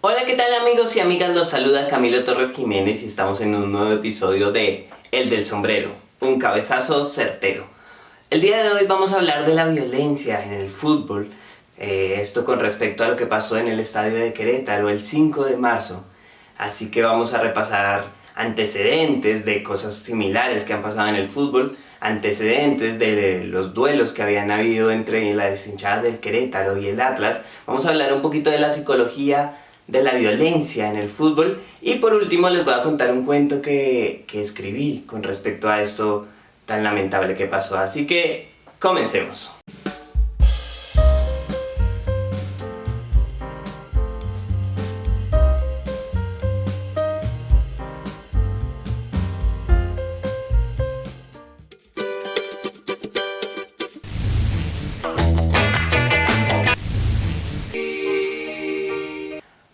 Hola, ¿qué tal amigos y amigas? Los saluda Camilo Torres Jiménez y estamos en un nuevo episodio de El del Sombrero, un cabezazo certero. El día de hoy vamos a hablar de la violencia en el fútbol, esto con respecto a lo que pasó en el estadio de Querétaro el 5 de marzo. Así que vamos a repasar antecedentes de cosas similares que han pasado en el fútbol, antecedentes de los duelos que habían habido entre las hinchadas del Querétaro y el Atlas. Vamos a hablar un poquito de la psicología de la violencia en el fútbol y por último les voy a contar un cuento que escribí con respecto a esto tan lamentable que pasó. Así que comencemos.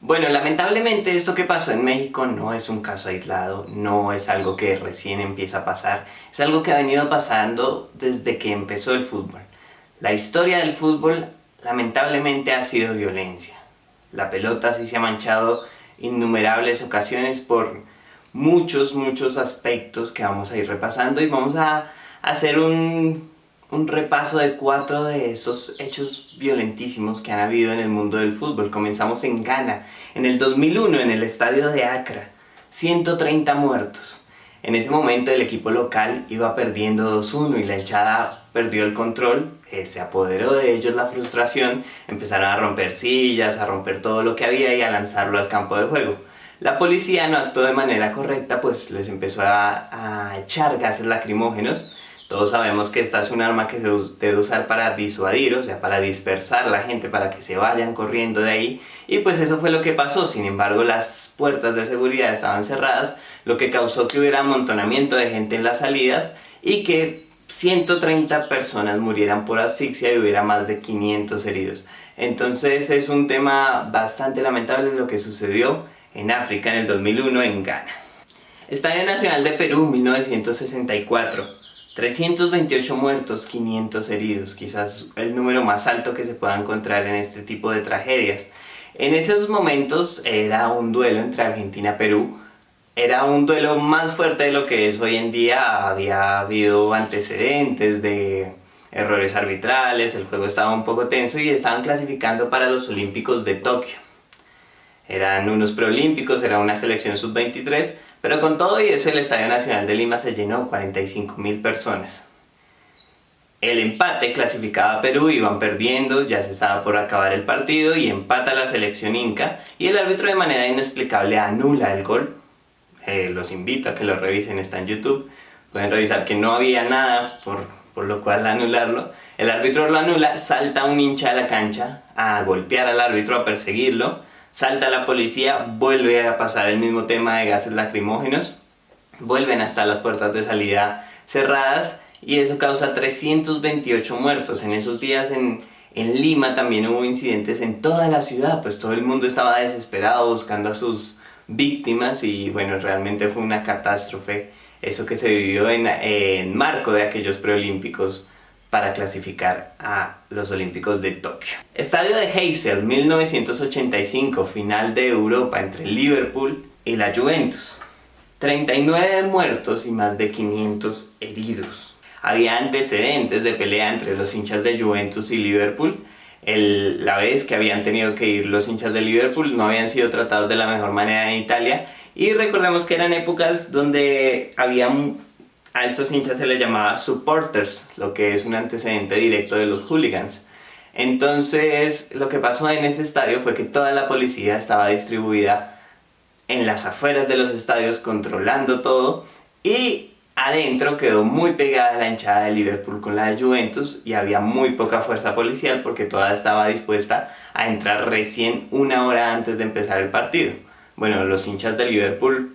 Bueno, lamentablemente esto que pasó en México no es un caso aislado, no es algo que recién empieza a pasar, es algo que ha venido pasando desde que empezó el fútbol. La historia del fútbol lamentablemente ha sido violencia. La pelota sí se ha manchado innumerables ocasiones por muchos aspectos que vamos a ir repasando y vamos a hacer un repaso de 4 de esos hechos violentísimos que han habido en el mundo del fútbol. Comenzamos en Ghana, en el 2001, en el estadio de Accra, 130 muertos. En ese momento el equipo local iba perdiendo 2-1 y la hinchada perdió el control, se apoderó de ellos la frustración, empezaron a romper sillas, a romper todo lo que había y a lanzarlo al campo de juego. La policía no actuó de manera correcta, pues les empezó a echar gases lacrimógenos. Todos sabemos que esta es un arma que se debe usar para disuadir, o sea, para dispersar a la gente, para que se vayan corriendo de ahí. Y pues eso fue lo que pasó. Sin embargo, las puertas de seguridad estaban cerradas, lo que causó que hubiera amontonamiento de gente en las salidas y que 130 personas murieran por asfixia y hubiera más de 500 heridos. Entonces es un tema bastante lamentable lo que sucedió en África en el 2001 en Ghana. Estadio Nacional de Perú, 1964. 328 muertos, 500 heridos, quizás el número más alto que se pueda encontrar en este tipo de tragedias. En esos momentos era un duelo entre Argentina y Perú, era un duelo más fuerte de lo que es hoy en día, había habido antecedentes de errores arbitrales, el juego estaba un poco tenso y estaban clasificando para los Olímpicos de Tokio. Eran unos preolímpicos, era una selección sub-23, pero con todo y eso el Estadio Nacional de Lima se llenó, 45.000 personas. El empate clasificaba a Perú, iban perdiendo, ya se estaba por acabar el partido y empata la selección inca y el árbitro de manera inexplicable anula el gol. Los invito a que lo revisen, está en YouTube. Pueden revisar que no había nada por lo cual anularlo. El árbitro lo anula, salta un hincha a la cancha a golpear al árbitro, a perseguirlo. Salta la policía, vuelve a pasar el mismo tema de gases lacrimógenos, vuelven hasta las puertas de salida cerradas y eso causa 328 muertos. En esos días en Lima también hubo incidentes en toda la ciudad, pues todo el mundo estaba desesperado buscando a sus víctimas y bueno, realmente fue una catástrofe eso que se vivió en marco de aquellos preolímpicos para clasificar a los Olímpicos de Tokio. Estadio de Heysel, 1985, final de Europa entre Liverpool y la Juventus. 39 muertos y más de 500 heridos. Había antecedentes de pelea entre los hinchas de Juventus y Liverpool. La vez que habían tenido que ir los hinchas de Liverpool no habían sido tratados de la mejor manera en Italia. Y recordemos que eran épocas donde a estos hinchas se les llamaba supporters, lo que es un antecedente directo de los hooligans. Entonces, lo que pasó en ese estadio fue que toda la policía estaba distribuida en las afueras de los estadios controlando todo y adentro quedó muy pegada la hinchada de Liverpool con la de Juventus y había muy poca fuerza policial porque toda estaba dispuesta a entrar recién una hora antes de empezar el partido. Bueno, los hinchas de Liverpool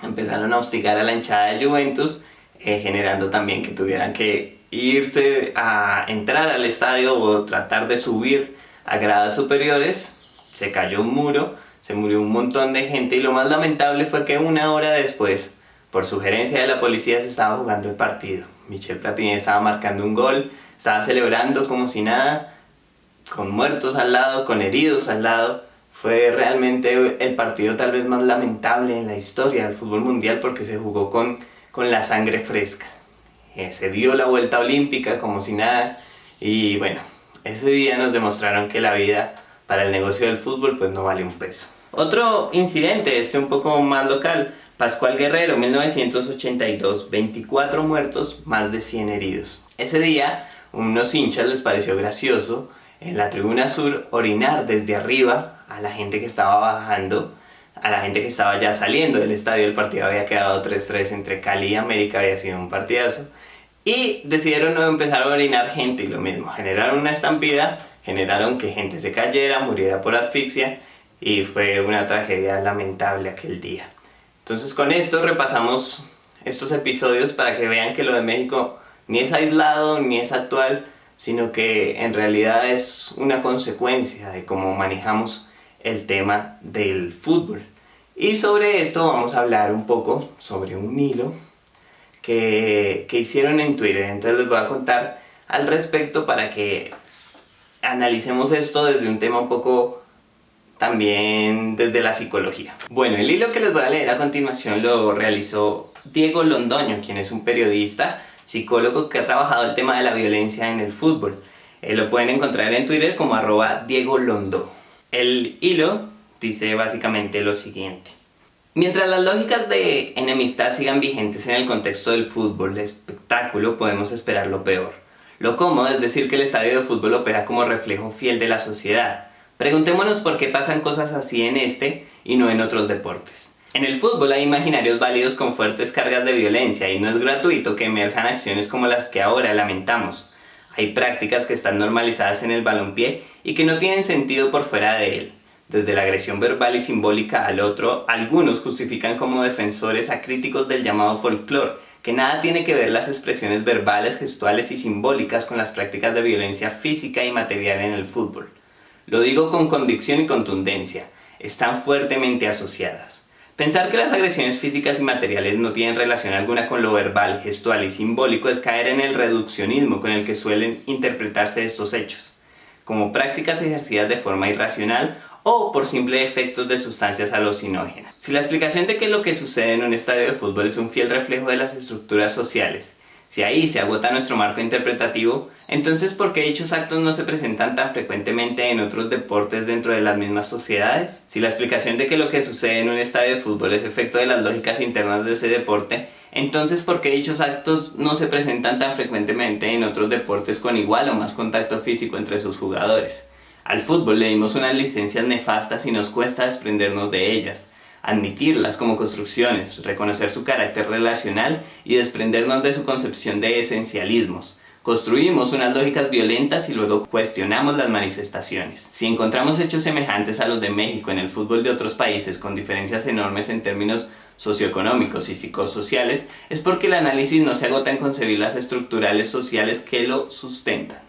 empezaron a hostigar a la hinchada de Juventus, generando también que tuvieran que irse a entrar al estadio o tratar de subir a gradas superiores. Se cayó un muro, se murió un montón de gente y lo más lamentable fue que una hora después, por sugerencia de la policía, se estaba jugando el partido. Michel Platini estaba marcando un gol, estaba celebrando como si nada, con muertos al lado, con heridos al lado. Fue realmente el partido tal vez más lamentable en la historia del fútbol mundial porque se jugó con la sangre fresca. Se dio la vuelta olímpica como si nada y bueno, ese día nos demostraron que la vida para el negocio del fútbol pues no vale un peso. Otro incidente, un poco más local, Pascual Guerrero, 1982, 24 muertos, más de 100 heridos. Ese día, unos hinchas les pareció gracioso en la tribuna sur orinar desde arriba a la gente que estaba bajando, a la gente que estaba ya saliendo del estadio. El partido había quedado 3-3 entre Cali y América, había sido un partidazo. Y decidieron empezar a orinar gente y lo mismo, generaron una estampida, generaron que gente se cayera, muriera por asfixia y fue una tragedia lamentable aquel día. Entonces con esto repasamos estos episodios para que vean que lo de México ni es aislado ni es actual, sino que en realidad es una consecuencia de cómo manejamos el tema del fútbol. Y sobre esto vamos a hablar un poco sobre un hilo que hicieron en Twitter. Entonces les voy a contar al respecto para que analicemos esto desde un tema un poco también desde la psicología. Bueno, el hilo que les voy a leer a continuación lo realizó Diego Londoño, quien es un periodista, psicólogo que ha trabajado el tema de la violencia en el fútbol. Lo pueden encontrar en Twitter como @DiegoLondo. El hilo dice básicamente lo siguiente. Mientras las lógicas de enemistad sigan vigentes en el contexto del fútbol, el espectáculo, podemos esperar lo peor. Lo cómodo es decir que el estadio de fútbol opera como reflejo fiel de la sociedad. Preguntémonos por qué pasan cosas así en este y no en otros deportes. En el fútbol hay imaginarios válidos con fuertes cargas de violencia y no es gratuito que emerjan acciones como las que ahora lamentamos. Hay prácticas que están normalizadas en el balompié y que no tienen sentido por fuera de él. Desde la agresión verbal y simbólica al otro, algunos justifican como defensores a críticos del llamado folclore, que nada tiene que ver las expresiones verbales, gestuales y simbólicas con las prácticas de violencia física y material en el fútbol. Lo digo con convicción y contundencia, están fuertemente asociadas. Pensar que las agresiones físicas y materiales no tienen relación alguna con lo verbal, gestual y simbólico es caer en el reduccionismo con el que suelen interpretarse estos hechos, como prácticas ejercidas de forma irracional o por simple efectos de sustancias alucinógenas. Si la explicación de que lo que sucede en un estadio de fútbol es un fiel reflejo de las estructuras sociales, si ahí se agota nuestro marco interpretativo, entonces ¿por qué dichos actos no se presentan tan frecuentemente en otros deportes dentro de las mismas sociedades? Si la explicación de que lo que sucede en un estadio de fútbol es efecto de las lógicas internas de ese deporte, entonces ¿por qué dichos actos no se presentan tan frecuentemente en otros deportes con igual o más contacto físico entre sus jugadores? Al fútbol le dimos unas licencias nefastas y nos cuesta desprendernos de ellas. Admitirlas como construcciones, reconocer su carácter relacional y desprendernos de su concepción de esencialismos. Construimos unas lógicas violentas y luego cuestionamos las manifestaciones. Si encontramos hechos semejantes a los de México en el fútbol de otros países con diferencias enormes en términos socioeconómicos y psicosociales, es porque el análisis no se agota en concebir las estructurales sociales que lo sustentan.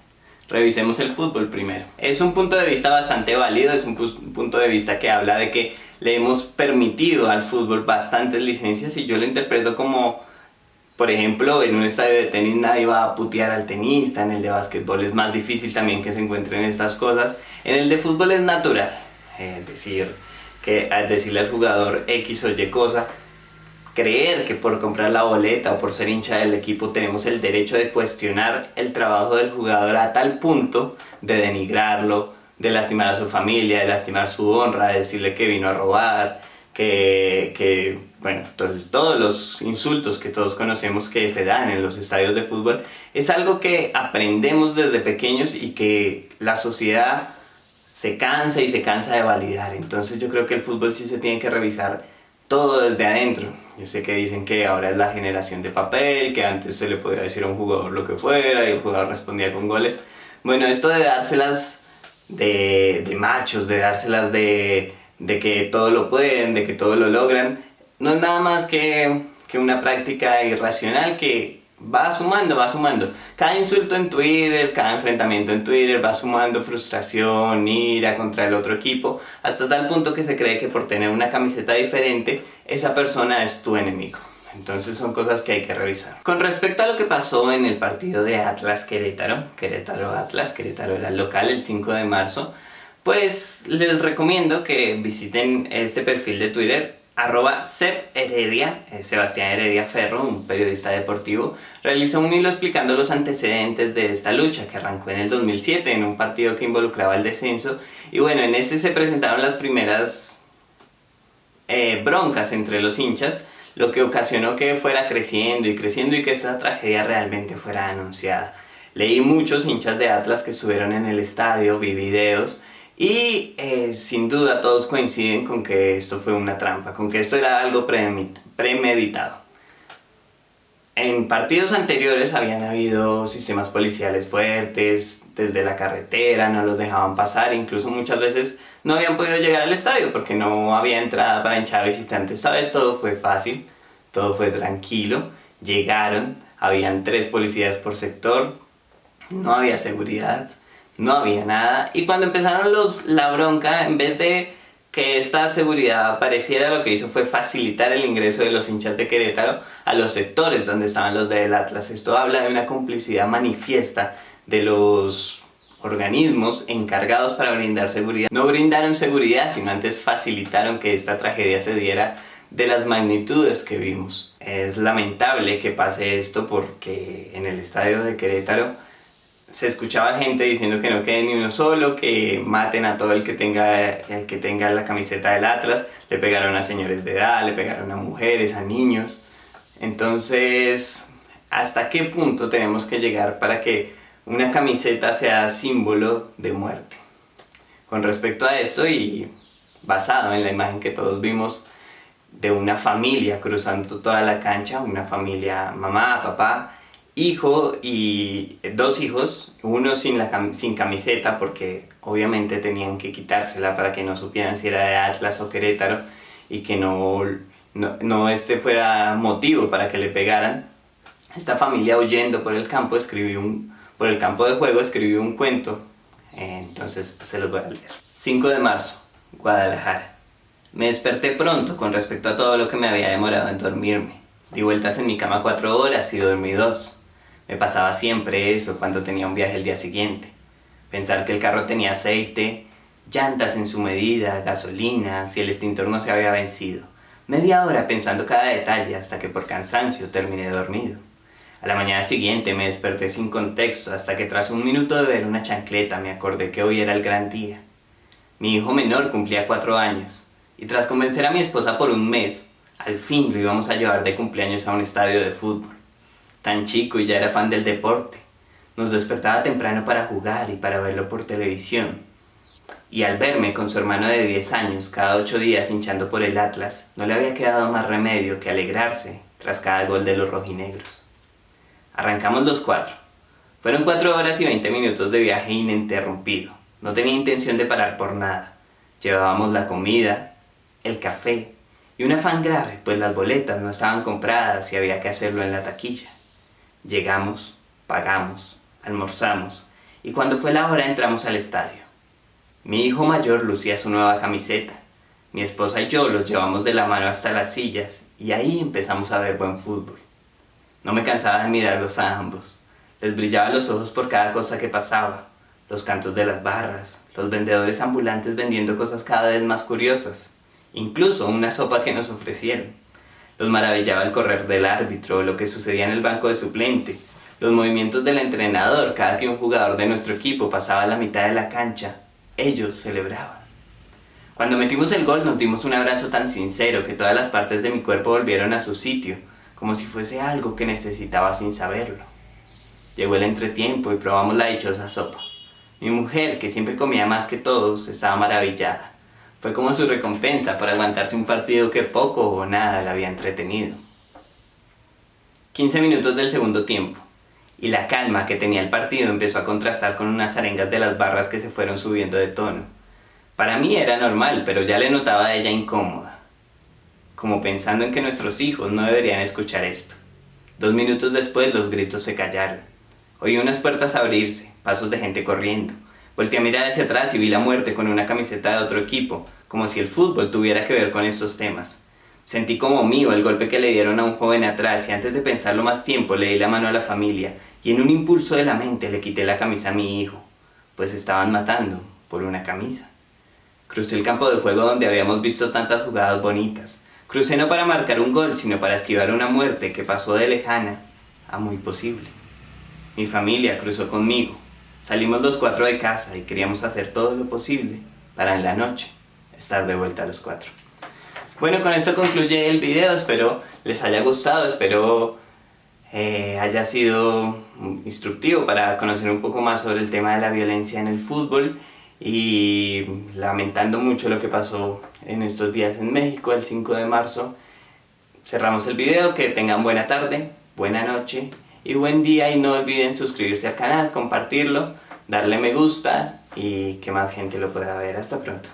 Revisemos el fútbol primero. Es un punto de vista bastante válido, es un punto de vista que habla de que le hemos permitido al fútbol bastantes licencias y yo lo interpreto como, por ejemplo, en un estadio de tenis nadie va a putear al tenista, en el de básquetbol es más difícil también que se encuentren estas cosas, en el de fútbol es natural decirle al jugador X o Y cosa, creer que por comprar la boleta o por ser hincha del equipo tenemos el derecho de cuestionar el trabajo del jugador a tal punto de denigrarlo, de lastimar a su familia, de lastimar su honra, de decirle que vino a robar, todos los insultos que todos conocemos que se dan en los estadios de fútbol, es algo que aprendemos desde pequeños y que la sociedad se cansa de validar. Entonces yo creo que el fútbol sí se tiene que revisar todo desde adentro. Yo sé que dicen que ahora es la generación de papel, que antes se le podía decir a un jugador lo que fuera y el jugador respondía con goles. Bueno, esto de dárselas de machos, de dárselas de que todo lo pueden, de que todo lo logran, no es nada más que una práctica irracional que va sumando. Cada insulto en Twitter, cada enfrentamiento en Twitter va sumando frustración, ira contra el otro equipo, hasta tal punto que se cree que por tener una camiseta diferente, esa persona es tu enemigo. Entonces son cosas que hay que revisar. Con respecto a lo que pasó en el partido de Atlas-Querétaro, Querétaro era el local el 5 de marzo, pues les recomiendo que visiten este perfil de Twitter, @SepHeredia, Sebastián Heredia Ferro, un periodista deportivo, realizó un hilo explicando los antecedentes de esta lucha que arrancó en el 2007 en un partido que involucraba el descenso. Y bueno, en ese se presentaron las primeras broncas entre los hinchas, lo que ocasionó que fuera creciendo y creciendo y que esta tragedia realmente fuera anunciada. Leí muchos hinchas de Atlas que estuvieron en el estadio, vi videos y sin duda todos coinciden con que esto fue una trampa, con que esto era algo premeditado. En partidos anteriores habían habido sistemas policiales fuertes, desde la carretera no los dejaban pasar, incluso muchas veces no habían podido llegar al estadio porque no había entrada para hinchada visitante. Esta vez todo fue fácil, todo fue tranquilo, llegaron, habían 3 policías por sector, no había seguridad, no había nada, y cuando empezaron la bronca, en vez de que esta seguridad apareciera, lo que hizo fue facilitar el ingreso de los hinchas de Querétaro a los sectores donde estaban los del Atlas. Esto habla de una complicidad manifiesta de los organismos encargados para brindar seguridad. No brindaron seguridad, sino antes facilitaron que esta tragedia se diera de las magnitudes que vimos. Es lamentable que pase esto porque en el estadio de Querétaro se escuchaba gente diciendo que no quede ni uno solo, que maten a todo el que tenga la camiseta del Atlas. Le pegaron a señores de edad, le pegaron a mujeres, a niños. Entonces, ¿hasta qué punto tenemos que llegar para que una camiseta sea símbolo de muerte? Con respecto a esto, y basado en la imagen que todos vimos de una familia cruzando toda la cancha, una familia, mamá, papá, hijo y 2 hijos, uno sin camiseta porque obviamente tenían que quitársela para que no supieran si era de Atlas o Querétaro y que no este fuera motivo para que le pegaran. Esta familia, huyendo por el campo, por el campo de juego, escribió un cuento, entonces se los voy a leer. 5 de marzo, Guadalajara. Me desperté pronto con respecto a todo lo que me había demorado en dormirme. Di vueltas en mi cama 4 horas y dormí 2. Me pasaba siempre eso cuando tenía un viaje el día siguiente. Pensar que el carro tenía aceite, llantas en su medida, gasolina, si el extintor no se había vencido. Media hora pensando cada detalle hasta que por cansancio terminé dormido. A la mañana siguiente me desperté sin contexto hasta que tras un minuto de ver una chancleta me acordé que hoy era el gran día. Mi hijo menor cumplía 4 años y tras convencer a mi esposa por un mes, al fin lo íbamos a llevar de cumpleaños a un estadio de fútbol. Tan chico y ya era fan del deporte. Nos despertaba temprano para jugar y para verlo por televisión. Y al verme con su hermano de 10 años cada 8 días hinchando por el Atlas, no le había quedado más remedio que alegrarse tras cada gol de los rojinegros. Arrancamos los 4. Fueron 4 horas y 20 minutos de viaje ininterrumpido. No tenía intención de parar por nada. Llevábamos la comida, el café y un afán grave, pues las boletas no estaban compradas y había que hacerlo en la taquilla. Llegamos, pagamos, almorzamos y cuando fue la hora entramos al estadio. Mi hijo mayor lucía su nueva camiseta. Mi esposa y yo los llevamos de la mano hasta las sillas y ahí empezamos a ver buen fútbol. No me cansaba de mirarlos a ambos. Les brillaban los ojos por cada cosa que pasaba. Los cantos de las barras, los vendedores ambulantes vendiendo cosas cada vez más curiosas. Incluso una sopa que nos ofrecieron. Los maravillaba el correr del árbitro, lo que sucedía en el banco de suplente, los movimientos del entrenador cada que un jugador de nuestro equipo pasaba a la mitad de la cancha. Ellos celebraban. Cuando metimos el gol nos dimos un abrazo tan sincero que todas las partes de mi cuerpo volvieron a su sitio, como si fuese algo que necesitaba sin saberlo. Llegó el entretiempo y probamos la dichosa sopa. Mi mujer, que siempre comía más que todos, estaba maravillada. Fue como su recompensa por aguantarse un partido que poco o nada la había entretenido. 15 minutos del segundo tiempo, y la calma que tenía el partido empezó a contrastar con unas arengas de las barras que se fueron subiendo de tono. Para mí era normal, pero ya le notaba a ella incómoda, como pensando en que nuestros hijos no deberían escuchar esto. 2 minutos después los gritos se callaron. Oí unas puertas abrirse, pasos de gente corriendo. Volteé a mirar hacia atrás y vi la muerte con una camiseta de otro equipo, como si el fútbol tuviera que ver con estos temas. Sentí como mío el golpe que le dieron a un joven atrás y antes de pensarlo más tiempo le di la mano a la familia y en un impulso de la mente le quité la camisa a mi hijo, pues estaban matando por una camisa. Crucé el campo de juego donde habíamos visto tantas jugadas bonitas. Crucé no para marcar un gol, sino para esquivar una muerte que pasó de lejana a muy posible. Mi familia cruzó conmigo. Salimos los 4 de casa y queríamos hacer todo lo posible para en la noche estar de vuelta a los 4. Bueno, con esto concluye el video. Espero les haya gustado, espero haya sido instructivo para conocer un poco más sobre el tema de la violencia en el fútbol, y lamentando mucho lo que pasó en estos días en México el 5 de marzo, cerramos el video. Que tengan buena tarde, buena noche y buen día, y no olviden suscribirse al canal, compartirlo, darle me gusta y que más gente lo pueda ver. Hasta pronto.